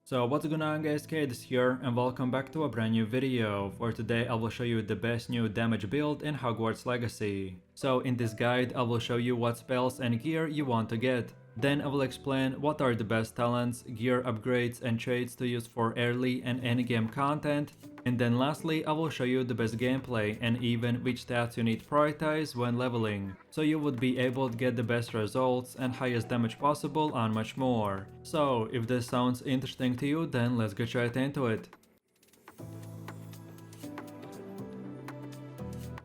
So what's going on guys, Kate is here and welcome back to a brand new video. For today I will show you the best new damage build in Hogwarts Legacy. So in this guide I will show you what spells and gear you want to get. Then I will explain what are the best talents, gear upgrades and traits to use for early and endgame content. And then lastly I will show you the best gameplay and even which stats you need to prioritize when leveling, so you would be able to get the best results and highest damage possible and much more. So if this sounds interesting to you, then let's get right into it.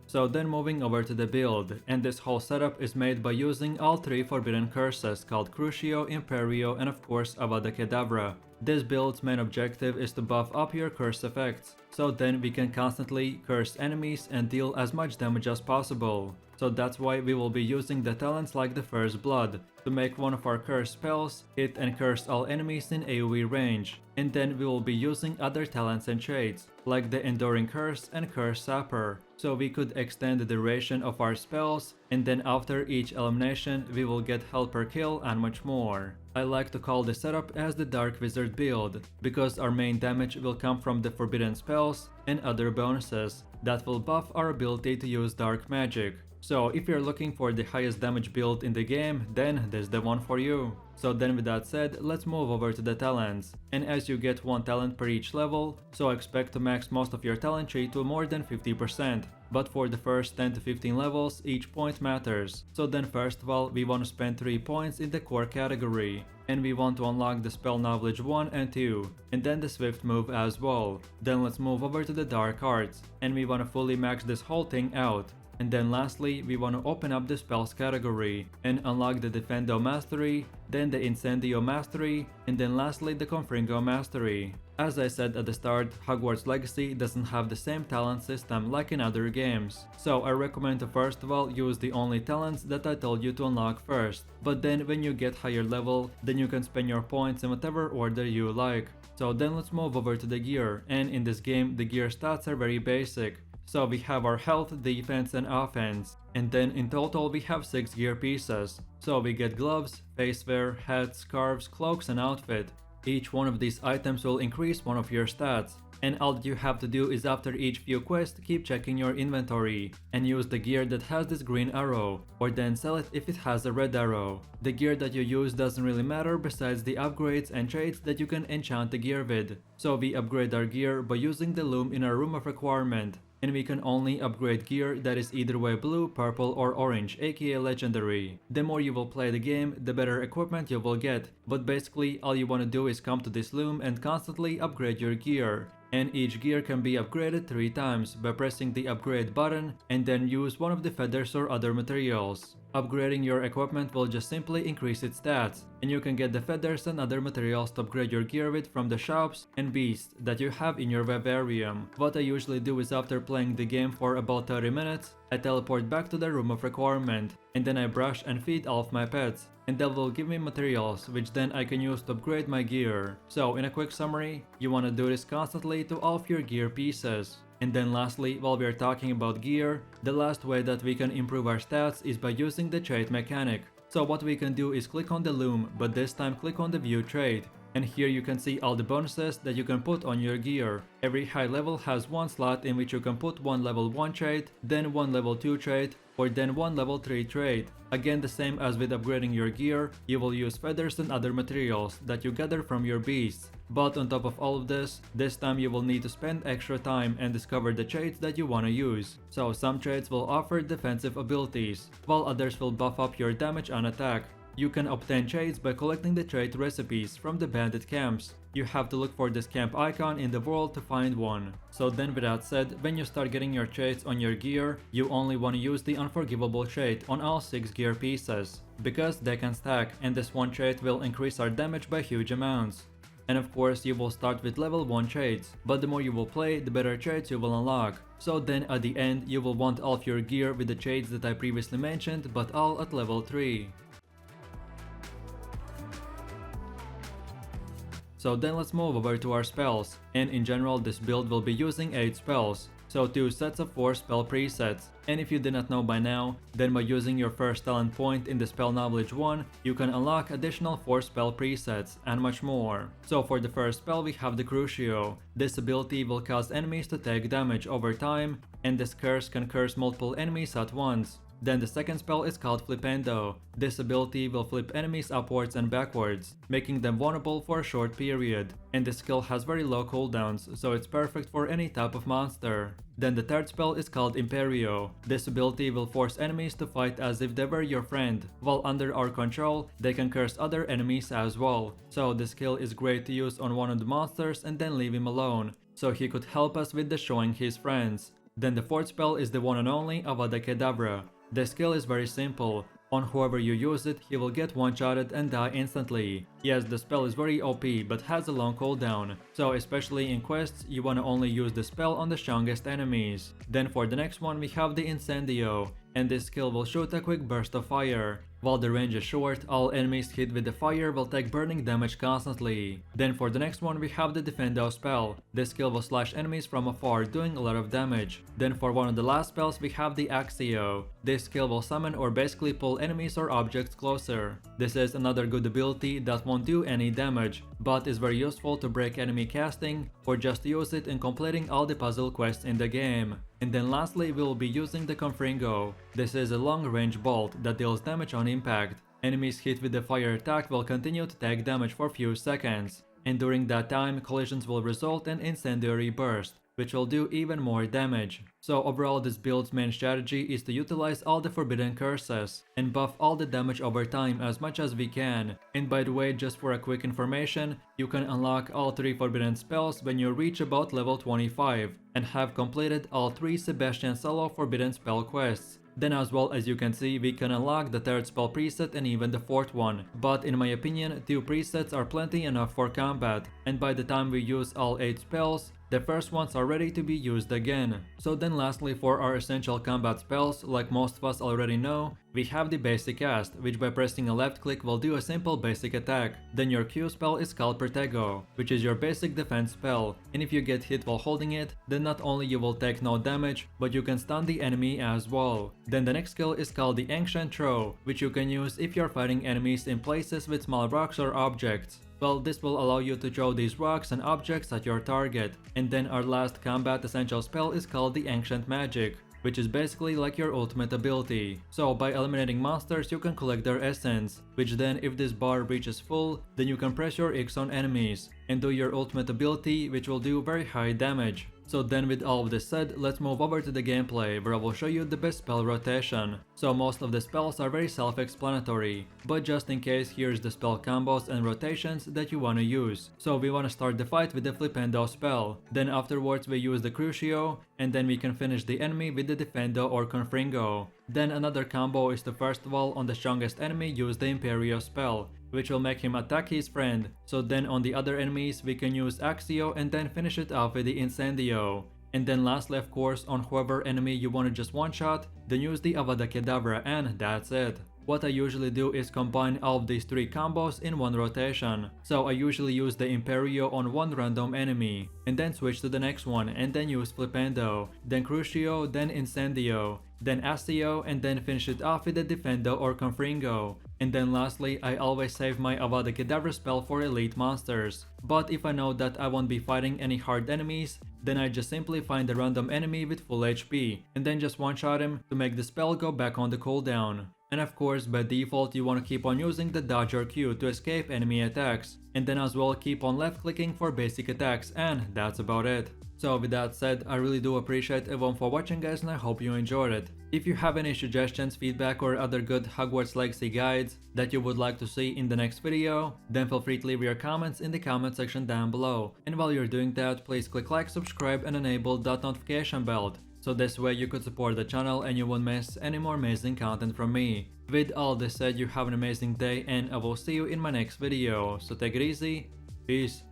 So then moving over to the build, and this whole setup is made by using all three forbidden curses called Crucio, Imperio and of course Avada Kedavra. This build's main objective is to buff up your curse effects, so then we can constantly curse enemies and deal as much damage as possible. So that's why we will be using the talents like the First Blood, to make one of our curse spells hit and curse all enemies in AoE range. And then we will be using other talents and traits, like the Enduring Curse and Curse Sapper, so we could extend the duration of our spells, and then after each elimination we will get health per kill and much more. I like to call this setup as the Dark Wizard build, because our main damage will come from the forbidden spells and other bonuses that will buff our ability to use dark magic. So if you're looking for the highest damage build in the game, then this is the one for you. So then with that said, let's move over to the talents. And as you get one talent per each level, so expect to max most of your talent tree to more than 50%. But for the first 10 to 15 levels, each point matters. So then first of all, we want to spend 3 points in the core category. And we want to unlock the spell knowledge 1 and 2, and then the swift move as well. Then let's move over to the dark arts, and we want to fully max this whole thing out. And then lastly, we want to open up the spells category and unlock the Defendo Mastery, then the Incendio Mastery, and then lastly the Confringo Mastery. As I said at the start, Hogwarts Legacy doesn't have the same talent system like in other games, so I recommend to first of all use the only talents that I told you to unlock first, but then when you get higher level, then you can spend your points in whatever order you like. So then let's move over to the gear, and in this game the gear stats are very basic. So we have our health, defense and offense, and then in total we have 6 gear pieces. So we get gloves, facewear, hats, scarves, cloaks and outfit. Each one of these items will increase one of your stats, and all that you have to do is after each few quests keep checking your inventory and use the gear that has this green arrow, or then sell it if it has a red arrow. The gear that you use doesn't really matter besides the upgrades and traits that you can enchant the gear with. So we upgrade our gear by using the loom in our room of requirement. And we can only upgrade gear that is either way blue, purple or orange, aka legendary. The more you will play the game, the better equipment you will get, but basically all you want to do is come to this loom and constantly upgrade your gear. And each gear can be upgraded 3 times by pressing the upgrade button and then use one of the feathers or other materials. Upgrading your equipment will just simply increase its stats, and you can get the feathers and other materials to upgrade your gear with from the shops and beasts that you have in your vivarium. What I usually do is after playing the game for about 30 minutes, I teleport back to the room of requirement, and then I brush and feed all of my pets, and that will give me materials which then I can use to upgrade my gear. So in a quick summary, you want to do this constantly to all of your gear pieces. And then lastly, while we are talking about gear, the last way that we can improve our stats is by using the trait mechanic. So what we can do is click on the loom, but this time click on the view trait. And here you can see all the bonuses that you can put on your gear. Every high level has one slot in which you can put one level 1 trait, then one level 2 trait, or then one level 3 trait. Again, the same as with upgrading your gear, you will use feathers and other materials that you gather from your beasts. But on top of all of this time you will need to spend extra time and discover the traits that you want to use. So some traits will offer defensive abilities, while others will buff up your damage and attack. You can obtain traits by collecting the trait recipes from the bandit camps. You have to look for this camp icon in the world to find one. So then with that said, when you start getting your traits on your gear, you only want to use the unforgivable trait on all 6 gear pieces, because they can stack and this one trait will increase our damage by huge amounts. And of course you will start with level 1 traits, but the more you will play, the better traits you will unlock. So then at the end you will want all of your gear with the traits that I previously mentioned, but all at level 3. So then let's move over to our spells, and in general this build will be using 8 spells. so 2 sets of 4 spell presets. And if you did not know by now, then by using your first talent point in the spell knowledge 1, you can unlock additional 4 spell presets and much more. So for the first spell we have the Crucio. This ability will cause enemies to take damage over time, and this curse can curse multiple enemies at once. Then the second spell is called Flipendo. This ability will flip enemies upwards and backwards, making them vulnerable for a short period. And this skill has very low cooldowns, so it's perfect for any type of monster. Then the third spell is called Imperio. This ability will force enemies to fight as if they were your friend. While under our control, they can curse other enemies as well. So this skill is great to use on one of the monsters and then leave him alone, so he could help us with destroying his friends. Then the fourth spell is the one and only Avada Kedavra. The skill is very simple. On whoever you use it, he will get one-shotted and die instantly. Yes, the spell is very OP but has a long cooldown, so especially in quests, you wanna only use the spell on the strongest enemies. Then for the next one we have the Incendio, and this skill will shoot a quick burst of fire. While the range is short, all enemies hit with the fire will take burning damage constantly. Then for the next one we have the Defendo spell. This skill will slash enemies from afar, doing a lot of damage. Then for one of the last spells we have the Axio. This skill will summon or basically pull enemies or objects closer. This is another good ability that won't do any damage, but is very useful to break enemy casting or just use it in completing all the puzzle quests in the game. And then lastly we will be using the Confringo. This is a long range bolt that deals damage on impact. Enemies hit with the fire attack will continue to take damage for few seconds, and during that time collisions will result in incendiary burst, which will do even more damage. So overall this build's main strategy is to utilize all the forbidden curses and buff all the damage over time as much as we can. And by the way, just for a quick information, you can unlock all 3 forbidden spells when you reach about level 25 and have completed all 3 Sebastian Salo forbidden spell quests. Then as well as you can see, we can unlock the third spell preset and even the fourth one, but in my opinion 2 presets are plenty enough for combat, and by the time we use all 8 spells, the first ones are ready to be used again. So then lastly, for our essential combat spells, like most of us already know, we have the basic cast, which by pressing a left click will do a simple basic attack. Then your Q spell is called Protego, which is your basic defense spell, and if you get hit while holding it, then not only you will take no damage, but you can stun the enemy as well. Then the next skill is called the Ancient Throw, which you can use if you're fighting enemies in places with small rocks or objects. Well, this will allow you to throw these rocks and objects at your target. And then our last combat essential spell is called the Ancient Magic, which is basically like your ultimate ability. So by eliminating monsters you can collect their essence, which then if this bar reaches full, then you can press your X on enemies and do your ultimate ability, which will do very high damage. So then with all of this said, let's move over to the gameplay where I will show you the best spell rotation. So most of the spells are very self-explanatory, but just in case, here's the spell combos and rotations that you wanna use. So we wanna start the fight with the Flipendo spell, then afterwards we use the Crucio, and then we can finish the enemy with the Defendo or Confringo. Then another combo is to first of all on the strongest enemy use the Imperio spell, which will make him attack his friend. So then on the other enemies we can use Axio and then finish it off with the Incendio. And then lastly of course on whoever enemy you wanna just one shot, then use the Avada Kedavra and that's it. What I usually do is combine all of these 3 combos in one rotation. So I usually use the Imperio on one random enemy, and then switch to the next one and then use Flipendo, then Crucio, then Incendio, then Accio, and then finish it off with the Defendo or Confringo. And then lastly, I always save my Avada Kedavra spell for elite monsters. But if I know that I won't be fighting any hard enemies, then I just simply find a random enemy with full HP, and then just one-shot him to make the spell go back on the cooldown. And of course, by default you want to keep on using the dodge or Q to escape enemy attacks, and then as well keep on left clicking for basic attacks, and that's about it. So with that said, I really do appreciate everyone for watching guys, and I hope you enjoyed it. If you have any suggestions, feedback or other good Hogwarts Legacy guides that you would like to see in the next video, then feel free to leave your comments in the comment section down below. And while you're doing that, please click like, subscribe and enable that notification bell, so this way you could support the channel and you won't miss any more amazing content from me. With all this said, you have an amazing day and I will see you in my next video, so take it easy, peace.